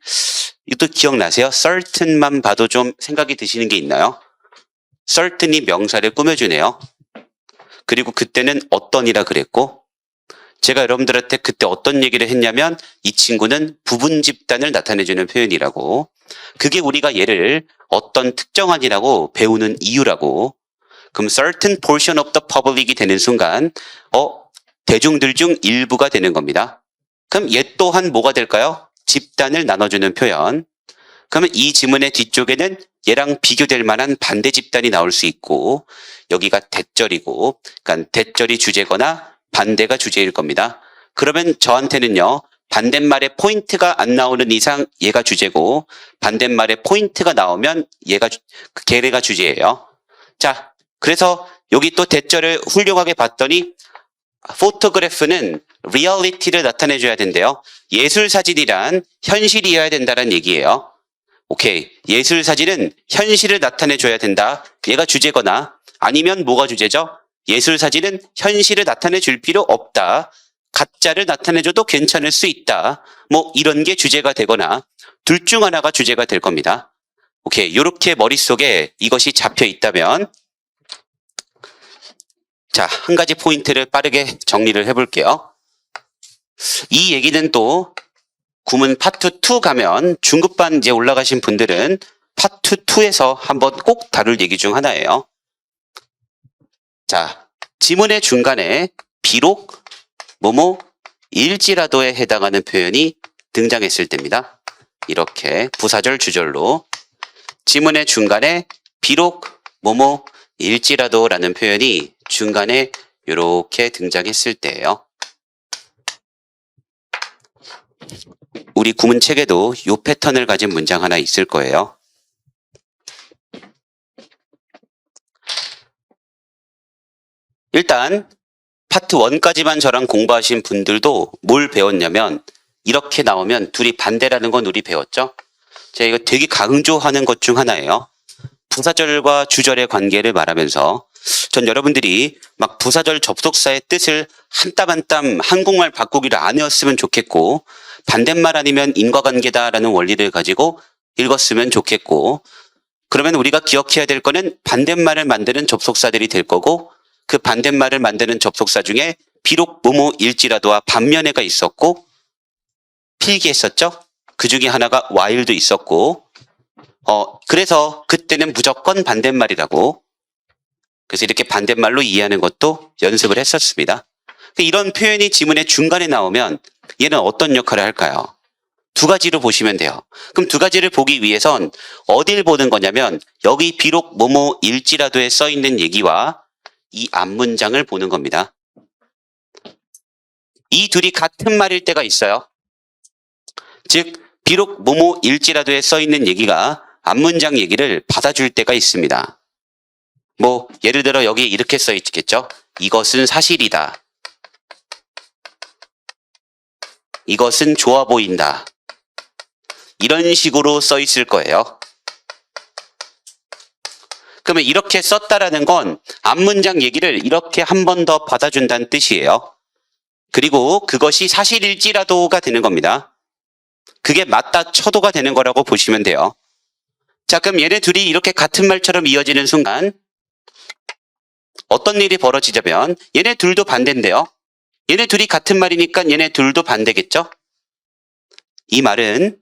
이것도 기억나세요? certain만 봐도 좀 생각이 드시는 게 있나요? certain이 명사를 꾸며주네요. 그리고 그때는 어떤이라 그랬고 제가 여러분들한테 그때 어떤 얘기를 했냐면 이 친구는 부분 집단을 나타내주는 표현이라고 그게 우리가 얘를 어떤 특정한이라고 배우는 이유라고 그럼 certain portion of the public이 되는 순간 대중들 중 일부가 되는 겁니다. 그럼 얘 또한 뭐가 될까요? 집단을 나눠주는 표현. 그러면 이 지문의 뒤쪽에는 얘랑 비교될 만한 반대 집단이 나올 수 있고 여기가 대절이고 그러니까 대절이 주제거나 반대가 주제일 겁니다. 그러면 저한테는요. 반대말에 포인트가 안 나오는 이상 얘가 주제고 반대말에 포인트가 나오면 걔가 주제예요. 자, 그래서 여기 또 대절을 훌륭하게 봤더니 포토그래프는 리얼리티를 나타내줘야 된대요. 예술사진이란 현실이어야 된다는 얘기예요. 오케이. 예술사진은 현실을 나타내줘야 된다. 얘가 주제거나 아니면 뭐가 주제죠? 예술사진은 현실을 나타내줄 필요 없다. 가짜를 나타내줘도 괜찮을 수 있다. 이런 게 주제가 되거나 둘 중 하나가 주제가 될 겁니다. 오케이. 이렇게 머릿속에 이것이 잡혀 있다면 자, 한 가지 포인트를 빠르게 정리를 해볼게요. 이 얘기는 또 구문 파트 2 가면 중급반 이제 올라가신 분들은 파트 2에서 한번 꼭 다룰 얘기 중 하나예요. 자, 지문의 중간에 비록 일지라도에 해당하는 표현이 등장했을 때입니다. 이렇게 부사절 주절로 지문의 중간에 비록 뭐뭐일지라도 라는 표현이 중간에 이렇게 등장했을 때예요. 우리 구문책에도 이 패턴을 가진 문장 하나 있을 거예요. 일단 파트 1까지만 저랑 공부하신 분들도 뭘 배웠냐면 이렇게 나오면 둘이 반대라는 건 우리 배웠죠? 제가 이거 되게 강조하는 것 중 하나예요. 부사절과 주절의 관계를 말하면서 전 여러분들이 막 부사절 접속사의 뜻을 한 땀 한 땀 한국말 바꾸기를 안 해왔으면 좋겠고 반대말 아니면 인과관계다라는 원리를 가지고 읽었으면 좋겠고 그러면 우리가 기억해야 될 거는 반대말을 만드는 접속사들이 될 거고 그 반대말을 만드는 접속사 중에 비록 뭐뭐일지라도와 반면에가 있었고 필기했었죠? 그 중에 하나가 while도 있었고 그래서 그때는 무조건 반대말이라고 그래서 이렇게 반대말로 이해하는 것도 연습을 했었습니다. 이런 표현이 지문의 중간에 나오면 얘는 어떤 역할을 할까요? 두 가지로 보시면 돼요. 그럼 두 가지를 보기 위해선 어딜 보는 거냐면 여기 비록 뭐뭐일지라도에 써있는 얘기와 이 앞문장을 보는 겁니다. 이 둘이 같은 말일 때가 있어요. 즉 비록 뭐뭐일지라도에 써있는 얘기가 앞문장 얘기를 받아줄 때가 있습니다. 뭐 예를 들어 여기 이렇게 써있겠죠. 이것은 사실이다. 이것은 좋아 보인다. 이런 식으로 써있을 거예요. 그러면 이렇게 썼다라는 건 앞문장 얘기를 이렇게 한 번 더 받아준다는 뜻이에요. 그리고 그것이 사실일지라도가 되는 겁니다. 그게 맞다 쳐도가 되는 거라고 보시면 돼요. 자, 그럼 얘네 둘이 이렇게 같은 말처럼 이어지는 순간 어떤 일이 벌어지자면 얘네 둘도 반대인데요. 얘네 둘이 같은 말이니까 얘네 둘도 반대겠죠? 이 말은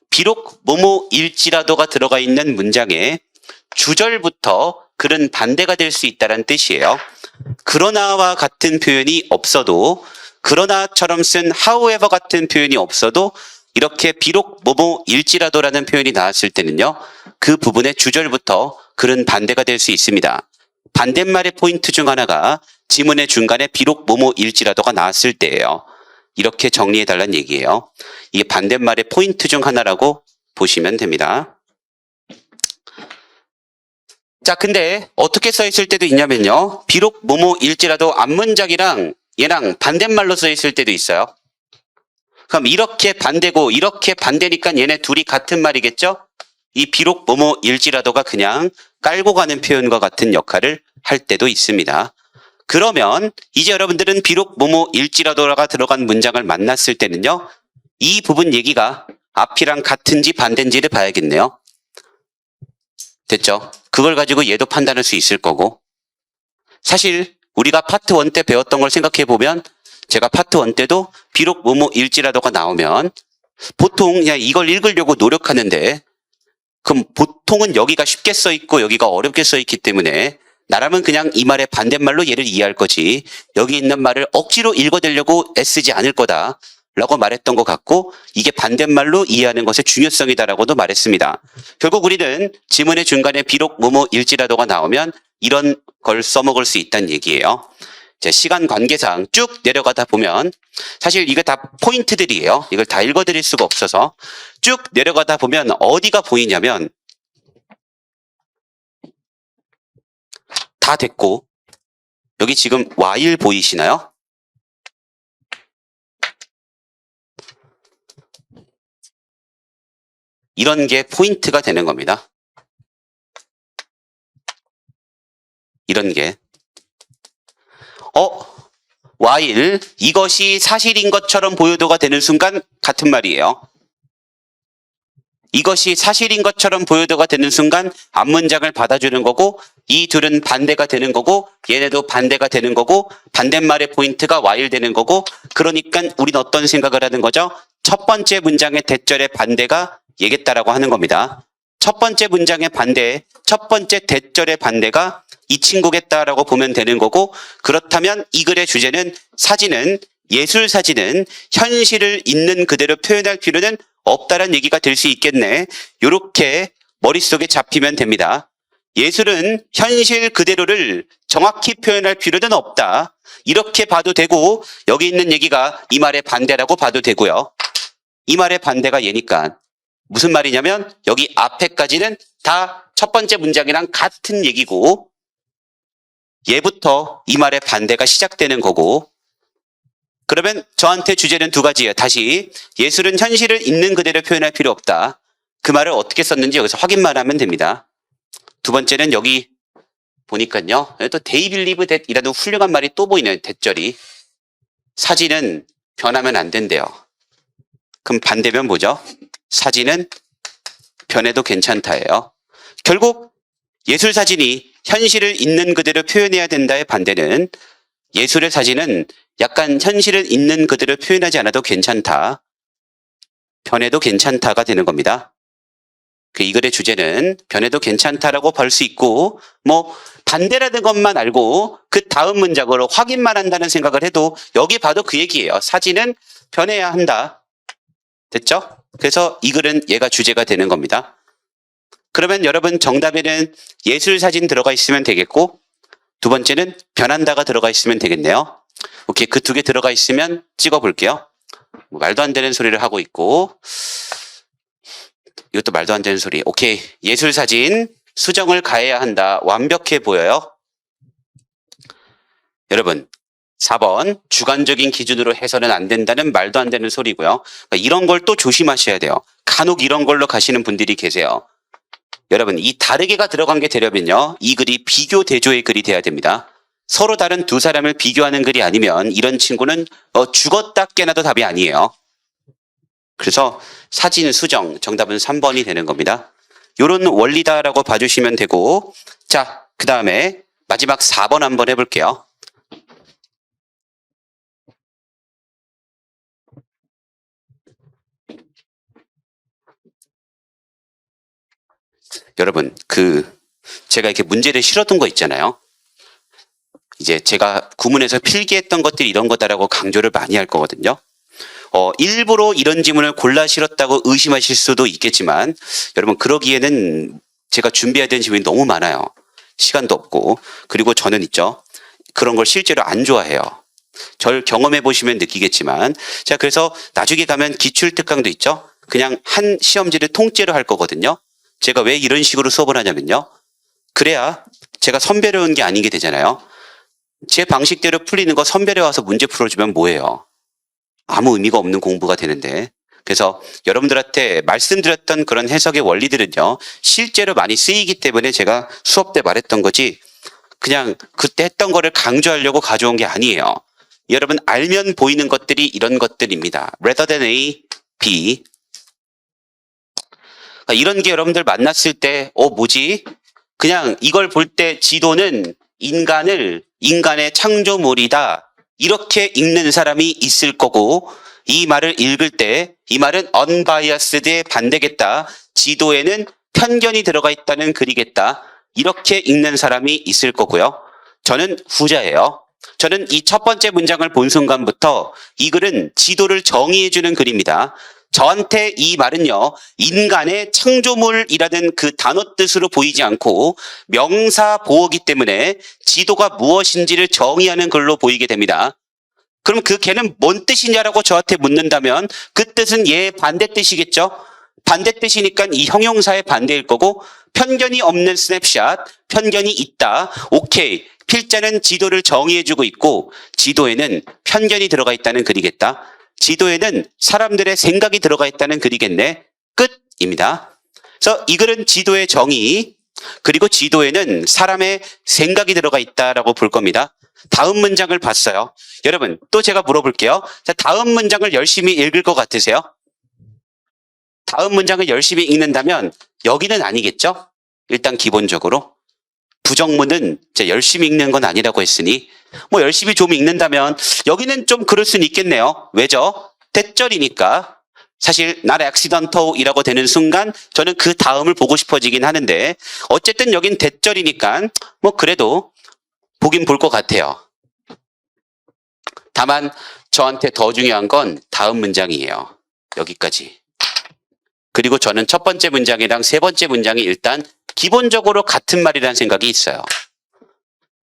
비록 뭐뭐일지라도가 들어가 있는 문장에 주절부터 그런 반대가 될 수 있다는 뜻이에요. 그러나와 같은 표현이 없어도 그러나처럼 쓴 however 같은 표현이 없어도 이렇게 비록 뭐뭐일지라도라는 표현이 나왔을 때는요. 그 부분의 주절부터 그런 반대가 될 수 있습니다. 반대말의 포인트 중 하나가 지문의 중간에 비록 뭐뭐일지라도가 나왔을 때예요. 이렇게 정리해달라는 얘기예요. 이게 반대말의 포인트 중 하나라고 보시면 됩니다. 자, 근데 어떻게 써있을 때도 있냐면요. 비록 뭐뭐일지라도 앞문장이랑 얘랑 반대말로 써있을 때도 있어요. 그럼 이렇게 반대고 이렇게 반대니까 얘네 둘이 같은 말이겠죠? 이 비록 뭐뭐일지라도가 그냥 깔고 가는 표현과 같은 역할을 할 때도 있습니다. 그러면 이제 여러분들은 비록 뭐뭐일지라도가 들어간 문장을 만났을 때는요. 이 부분 얘기가 앞이랑 같은지 반대인지를 봐야겠네요. 됐죠? 그걸 가지고 얘도 판단할 수 있을 거고 사실 우리가 파트 1 때 배웠던 걸 생각해 보면 제가 파트 1 때도 비록 뭐뭐일지라도가 나오면 보통 그냥 이걸 읽으려고 노력하는데 그럼 보통은 여기가 쉽게 써 있고 여기가 어렵게 써 있기 때문에 나라면 그냥 이 말의 반대말로 얘를 이해할 거지 여기 있는 말을 억지로 읽어대려고 애쓰지 않을 거다 라고 말했던 것 같고 이게 반대말로 이해하는 것의 중요성이다라고도 말했습니다. 결국 우리는 지문의 중간에 비록 뭐뭐일지라도가 나오면 이런 걸 써먹을 수 있다는 얘기예요. 자, 시간 관계상 쭉 내려가다 보면 사실 이거 다 포인트들이에요. 이걸 다 읽어드릴 수가 없어서 쭉 내려가다 보면 어디가 보이냐면 다 됐고 여기 지금 while 보이시나요? 이런 게 포인트가 되는 겁니다. 이런 게 while 이것이 사실인 것처럼 보여도가 되는 순간 같은 말이에요. 이것이 사실인 것처럼 보여도가 되는 순간 앞문장을 받아주는 거고 이 둘은 반대가 되는 거고 얘네도 반대가 되는 거고 반대말의 포인트가 while 되는 거고 그러니까 우린 어떤 생각을 하는 거죠? 첫 번째 문장의 대절의 반대가 얘겠다라고 하는 겁니다. 첫 번째 문장의 반대, 첫 번째 대절의 반대가 이 친구겠다라고 보면 되는 거고 그렇다면 이 글의 주제는 사진은 예술 사진은 현실을 있는 그대로 표현할 필요는 없다라는 얘기가 될 수 있겠네. 이렇게 머릿속에 잡히면 됩니다. 예술은 현실 그대로를 정확히 표현할 필요는 없다. 이렇게 봐도 되고 여기 있는 얘기가 이 말의 반대라고 봐도 되고요. 이 말의 반대가 얘니까 무슨 말이냐면 여기 앞에까지는 다 첫 번째 문장이랑 같은 얘기고 얘부터 이 말의 반대가 시작되는 거고 그러면 저한테 주제는 두 가지예요. 다시 예술은 현실을 있는 그대로 표현할 필요 없다. 그 말을 어떻게 썼는지 여기서 확인만 하면 됩니다. 두 번째는 여기 보니까요. 또 they believe that 이라는 훌륭한 말이 또 보이네요. 대절이. 사진은 변하면 안 된대요. 그럼 반대면 뭐죠? 사진은 변해도 괜찮다예요. 결국 예술 사진이 현실을 있는 그대로 표현해야 된다의 반대는 예술의 사진은 약간 현실을 있는 그대로 표현하지 않아도 괜찮다. 변해도 괜찮다가 되는 겁니다. 이 글의 주제는 변해도 괜찮다라고 볼 수 있고 뭐 반대라는 것만 알고 그 다음 문장으로 확인만 한다는 생각을 해도 여기 봐도 그 얘기예요. 사진은 변해야 한다. 됐죠? 그래서 이 글은 얘가 주제가 되는 겁니다. 그러면 여러분 정답에는 예술 사진 들어가 있으면 되겠고 두 번째는 변한다가 들어가 있으면 되겠네요. 오케이, 그 두 개 들어가 있으면 찍어 볼게요. 말도 안 되는 소리를 하고 있고 이것도 말도 안 되는 소리. 오케이, 예술 사진 수정을 가해야 한다. 완벽해 보여요. 여러분 4번 주관적인 기준으로 해서는 안 된다는 말도 안 되는 소리고요. 그러니까 이런 걸 또 조심하셔야 돼요. 간혹 이런 걸로 가시는 분들이 계세요. 여러분 이 다르게가 들어간 게 되려면요. 이 글이 비교 대조의 글이 돼야 됩니다. 서로 다른 두 사람을 비교하는 글이 아니면 이런 친구는 죽었다 깨나도 답이 아니에요. 그래서 사진 수정 정답은 3번이 되는 겁니다. 이런 원리다라고 봐주시면 되고 자, 그 다음에 마지막 4번 한번 해볼게요. 여러분 제가 이렇게 문제를 실어둔 거 있잖아요. 이제 제가 구문에서 필기했던 것들이 이런 거다라고 강조를 많이 할 거거든요. 일부러 이런 지문을 골라 실었다고 의심하실 수도 있겠지만 여러분 그러기에는 제가 준비해야 되는 지문이 너무 많아요. 시간도 없고 그리고 저는 있죠. 그런 걸 실제로 안 좋아해요. 절 경험해 보시면 느끼겠지만 자 그래서 나중에 가면 기출특강도 있죠. 그냥 한 시험지를 통째로 할 거거든요. 제가 왜 이런 식으로 수업을 하냐면요. 그래야 제가 선별해 온 게 아닌 게 되잖아요. 제 방식대로 풀리는 거 선별해 와서 문제 풀어주면 뭐예요? 아무 의미가 없는 공부가 되는데 그래서 여러분들한테 말씀드렸던 그런 해석의 원리들은요. 실제로 많이 쓰이기 때문에 제가 수업 때 말했던 거지 그냥 그때 했던 거를 강조하려고 가져온 게 아니에요. 여러분 알면 보이는 것들이 이런 것들입니다. rather than A, B 이런 게 여러분들 만났을 때 뭐지? 그냥 이걸 볼 때 지도는 인간의 창조물이다. 이렇게 읽는 사람이 있을 거고 이 말을 읽을 때 이 말은 unbiased에 반대겠다. 지도에는 편견이 들어가 있다는 글이겠다. 이렇게 읽는 사람이 있을 거고요. 저는 후자예요. 저는 이 첫 번째 문장을 본 순간부터 이 글은 지도를 정의해주는 글입니다. 저한테 이 말은요. 인간의 창조물이라는 그 단어 뜻으로 보이지 않고 명사 보어기 때문에 지도가 무엇인지를 정의하는 글로 보이게 됩니다. 그럼 그 걔는 뭔 뜻이냐라고 저한테 묻는다면 그 뜻은 얘의 반대 뜻이겠죠. 반대 뜻이니까 이 형용사의 반대일 거고 편견이 없는 스냅샷, 편견이 있다. 오케이. 필자는 지도를 정의해주고 있고 지도에는 편견이 들어가 있다는 글이겠다. 지도에는 사람들의 생각이 들어가 있다는 글이겠네. 끝입니다. 그래서 이 글은 지도의 정의 그리고 지도에는 사람의 생각이 들어가 있다라고 볼 겁니다. 다음 문장을 봤어요. 여러분 또 제가 물어볼게요. 자, 다음 문장을 열심히 읽을 것 같으세요? 다음 문장을 열심히 읽는다면 여기는 아니겠죠? 일단 기본적으로 부정문은 열심히 읽는 건 아니라고 했으니 뭐 열심히 좀 읽는다면 여기는 좀 그럴 수는 있겠네요. 왜죠? 대절이니까. 사실 not accidental이라고 되는 순간 저는 그 다음을 보고 싶어지긴 하는데 어쨌든 여긴 대절이니까 뭐 그래도 보긴 볼 것 같아요. 다만 저한테 더 중요한 건 다음 문장이에요. 여기까지. 그리고 저는 첫 번째 문장이랑 세 번째 문장이 일단 기본적으로 같은 말이라는 생각이 있어요.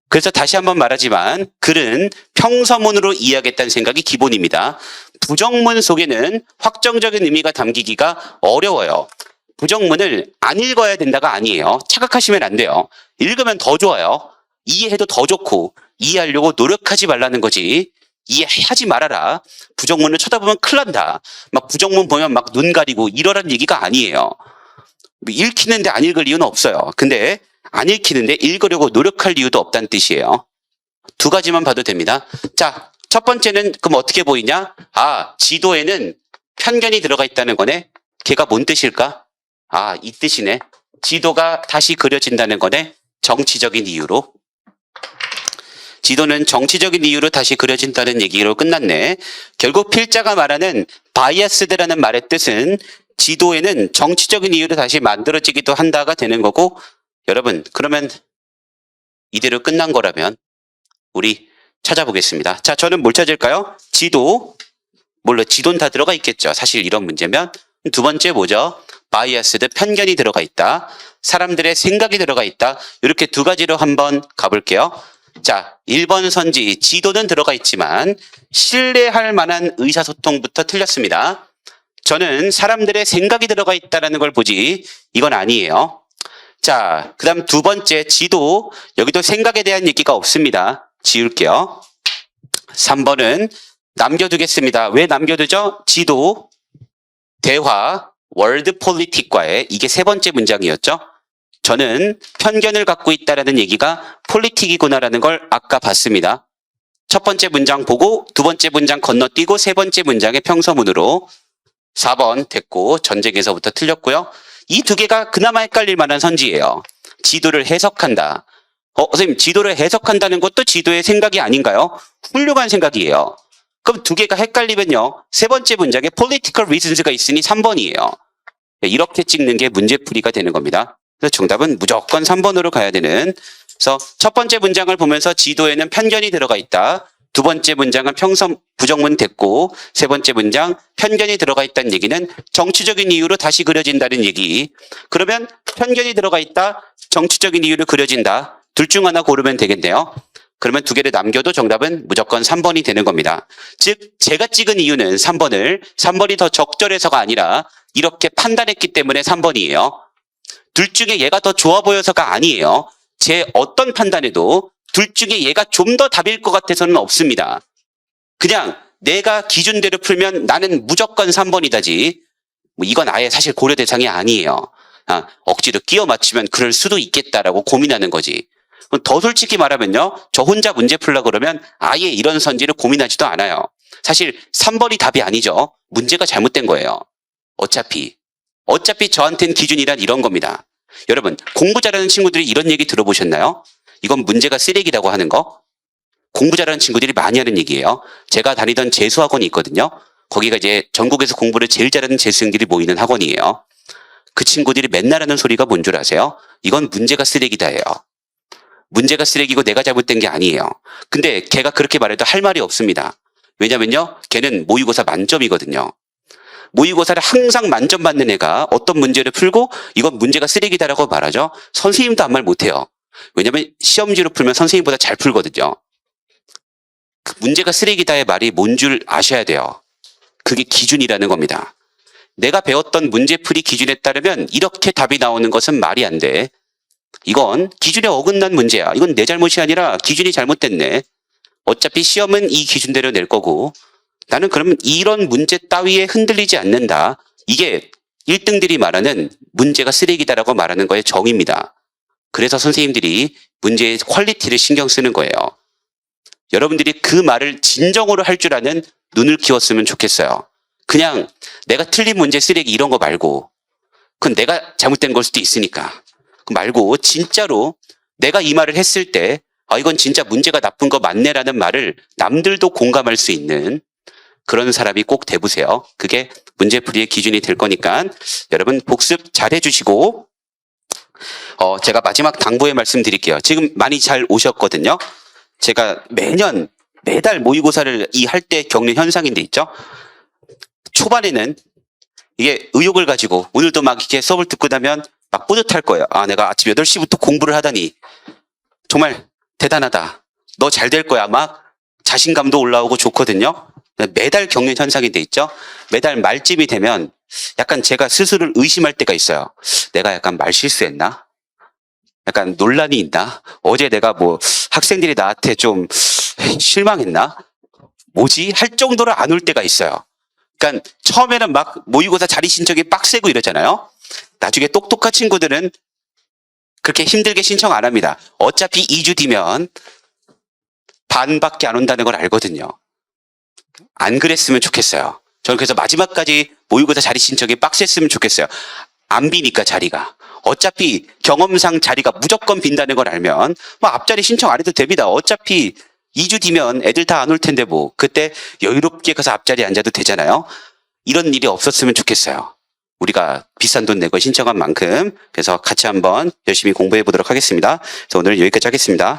그래서 다시 한번 말하지만 글은 평서문으로 이해하겠다는 생각이 기본입니다. 부정문 속에는 확정적인 의미가 담기기가 어려워요. 부정문을 안 읽어야 된다가 아니에요. 착각하시면 안 돼요. 읽으면 더 좋아요. 이해해도 더 좋고 이해하려고 노력하지 말라는 거지. 이해하지 말아라. 부정문을 쳐다보면 큰일 난다. 막 부정문 보면 막 눈 가리고 이러란 얘기가 아니에요. 읽히는데 안 읽을 이유는 없어요. 근데 안 읽히는데 읽으려고 노력할 이유도 없다는 뜻이에요. 두 가지만 봐도 됩니다. 자, 첫 번째는 그럼 어떻게 보이냐? 아, 지도에는 편견이 들어가 있다는 거네. 걔가 뭔 뜻일까? 아, 이 뜻이네. 지도가 다시 그려진다는 거네. 정치적인 이유로. 지도는 정치적인 이유로 다시 그려진다는 얘기로 끝났네. 결국 필자가 말하는 바이어스드라는 말의 뜻은 지도에는 정치적인 이유로 다시 만들어지기도 한다가 되는 거고, 여러분 그러면 이대로 끝난 거라면 우리 찾아보겠습니다. 자, 저는 뭘 찾을까요? 지도. 물론 지도는 다 들어가 있겠죠. 사실 이런 문제면. 두 번째 뭐죠? 바이어스드, 편견이 들어가 있다. 사람들의 생각이 들어가 있다. 이렇게 두 가지로 한번 가볼게요. 자, 1번 선지, 지도는 들어가 있지만 신뢰할 만한 의사소통부터 틀렸습니다. 저는 사람들의 생각이 들어가 있다는 걸 보지 이건 아니에요. 자, 그 다음 두 번째 지도, 여기도 생각에 대한 얘기가 없습니다. 지울게요. 3번은 남겨두겠습니다. 왜 남겨두죠? 지도, 대화, 월드 폴리틱과의 이게 세 번째 문장이었죠. 저는 편견을 갖고 있다라는 얘기가 폴리틱이구나라는 걸 아까 봤습니다. 첫 번째 문장 보고 두 번째 문장 건너뛰고 세 번째 문장의 평서문으로. 4번 됐고 전쟁에서부터 틀렸고요. 이 두 개가 그나마 헷갈릴 만한 선지예요. 지도를 해석한다. 선생님, 지도를 해석한다는 것도 지도의 생각이 아닌가요? 훌륭한 생각이에요. 그럼 두 개가 헷갈리면요. 세 번째 문장에 political reasons가 있으니 3번이에요. 이렇게 찍는 게 문제풀이가 되는 겁니다. 그래서 정답은 무조건 3번으로 가야 되는. 그래서 첫 번째 문장을 보면서 지도에는 편견이 들어가 있다. 두 번째 문장은 부정문 됐고, 세 번째 문장 편견이 들어가 있다는 얘기는 정치적인 이유로 다시 그려진다는 얘기. 그러면 편견이 들어가 있다, 정치적인 이유로 그려진다. 둘 중 하나 고르면 되겠네요. 그러면 두 개를 남겨도 정답은 무조건 3번이 되는 겁니다. 즉 제가 찍은 이유는 3번이 더 적절해서가 아니라 이렇게 판단했기 때문에 3번이에요. 둘 중에 얘가 더 좋아 보여서가 아니에요. 제 어떤 판단에도 둘 중에 얘가 좀 더 답일 것 같아서는 없습니다. 그냥 내가 기준대로 풀면 나는 무조건 3번이다지. 이건 아예 사실 고려 대상이 아니에요. 억지로 끼워 맞추면 그럴 수도 있겠다라고 고민하는 거지. 더 솔직히 말하면요. 저 혼자 문제 풀려고 그러면 아예 이런 선지를 고민하지도 않아요. 사실 3번이 답이 아니죠. 문제가 잘못된 거예요. 어차피 저한테는 기준이란 이런 겁니다. 여러분, 공부 잘하는 친구들이 이런 얘기 들어보셨나요? 이건 문제가 쓰레기라고 하는 거? 공부 잘하는 친구들이 많이 하는 얘기예요. 제가 다니던 재수학원이 있거든요. 거기가 이제 전국에서 공부를 제일 잘하는 재수생들이 모이는 학원이에요. 그 친구들이 맨날 하는 소리가 뭔 줄 아세요? 이건 문제가 쓰레기다예요. 문제가 쓰레기고 내가 잘못된 게 아니에요. 근데 걔가 그렇게 말해도 할 말이 없습니다. 왜냐면요, 걔는 모의고사 만점이거든요. 모의고사를 항상 만점 받는 애가 어떤 문제를 풀고 이건 문제가 쓰레기다라고 말하죠. 선생님도 아무 말 못해요. 왜냐면 시험지로 풀면 선생님보다 잘 풀거든요. 그 문제가 쓰레기다의 말이 뭔 줄 아셔야 돼요. 그게 기준이라는 겁니다. 내가 배웠던 문제풀이 기준에 따르면 이렇게 답이 나오는 것은 말이 안 돼. 이건 기준에 어긋난 문제야. 이건 내 잘못이 아니라 기준이 잘못됐네. 어차피 시험은 이 기준대로 낼 거고 나는 그러면 이런 문제 따위에 흔들리지 않는다. 이게 1등들이 말하는 문제가 쓰레기다라고 말하는 거의 정의입니다. 그래서 선생님들이 문제의 퀄리티를 신경 쓰는 거예요. 여러분들이 그 말을 진정으로 할 줄 아는 눈을 키웠으면 좋겠어요. 그냥 내가 틀린 문제 쓰레기 이런 거 말고 그건 내가 잘못된 걸 수도 있으니까 그 말고 진짜로 내가 이 말을 했을 때 이건 진짜 문제가 나쁜 거 맞네라는 말을 남들도 공감할 수 있는 그런 사람이 꼭 돼보세요. 그게 문제풀이의 기준이 될 거니까 여러분 복습 잘 해주시고 제가 마지막 당부의 말씀 드릴게요. 지금 많이 잘 오셨거든요. 제가 매달 모의고사를 할 때 겪는 현상인데 있죠. 초반에는 이게 의욕을 가지고 오늘도 막 이렇게 수업을 듣고 나면 막 뿌듯할 거예요. 아, 내가 아침 8시부터 공부를 하다니 정말 대단하다. 너 잘 될 거야. 막 자신감도 올라오고 좋거든요. 매달 겪는 현상이 돼 있죠. 매달 말쯤이 되면 약간 제가 스스로를 의심할 때가 있어요. 내가 약간 말 실수했나? 약간 논란이 있나? 어제 내가 뭐 학생들이 나한테 좀 실망했나? 뭐지? 할 정도로 안 올 때가 있어요. 그러니까 처음에는 막 모의고사 자리 신청이 빡세고 이러잖아요. 나중에 똑똑한 친구들은 그렇게 힘들게 신청 안 합니다. 어차피 2주 뒤면 반밖에 안 온다는 걸 알거든요. 안 그랬으면 좋겠어요. 저는 그래서 마지막까지 모의고사 자리 신청이 빡셌으면 좋겠어요. 안 비니까 자리가. 어차피 경험상 자리가 무조건 빈다는 걸 알면 뭐 앞자리 신청 안 해도 됩니다. 어차피 2주 뒤면 애들 다 안 올 텐데 뭐 그때 여유롭게 가서 앞자리에 앉아도 되잖아요. 이런 일이 없었으면 좋겠어요. 우리가 비싼 돈 내고 신청한 만큼. 그래서 같이 한번 열심히 공부해 보도록 하겠습니다. 그래서 오늘 여기까지 하겠습니다.